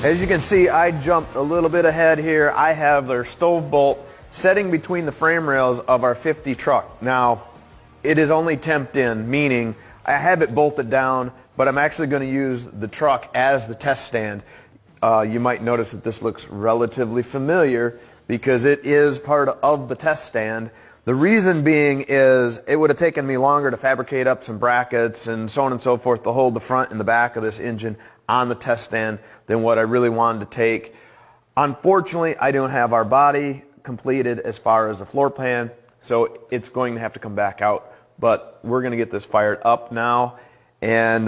As you can see, I jumped a little bit ahead here. I have their stove bolt setting between the frame rails of our 50 truck. Now, it is only temped in, meaning I have it bolted down, but I'm actually going to use the truck as the test stand. You might notice that this looks relatively familiar because it is part of the test stand. The reason being is it would have taken me longer to fabricate up some brackets and so on and so forth to hold the front and the back of this engine on the test stand than what I really wanted to take. Unfortunately, I don't have our body completed as far as the floor plan, so it's going to have to come back out. But we're going to get this fired up now and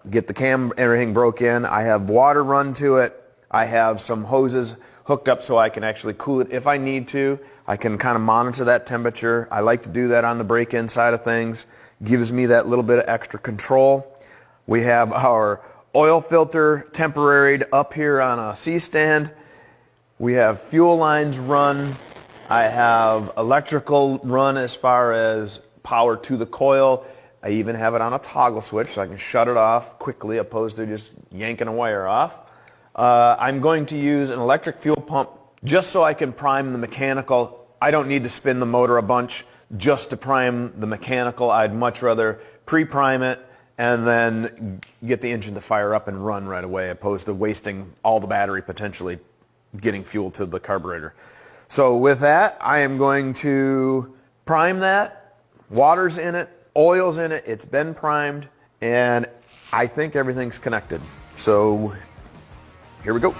get the cam, everything broke in. I have water run to it. I have some hoses hooked up so I can actually cool it if I need to. I can kind of monitor that temperature. I like to do that on the break-in side of things. Gives me that little bit of extra control. We have our oil filter temporaried up here on a C-stand. We have fuel lines run. I have electrical run as far as power to the coil. I even have it on a toggle switch so I can shut it off quickly opposed to just yanking a wire off. I'm going to use an electric fuel pump just so I can prime the mechanical. I don't need to spin the motor a bunch just to prime the mechanical. I'd much rather pre-prime it and then get the engine to fire up and run right away opposed to wasting all the battery potentially getting fuel to the carburetor. So with that, I am going to prime that. Water's in it, oil's in it, it's been primed, and I think everything's connected. So here we go.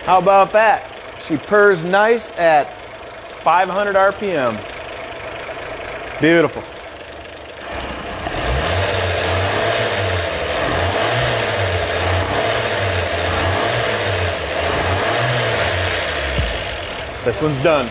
How about that? She purrs nice at 500 RPM. Beautiful. This one's done.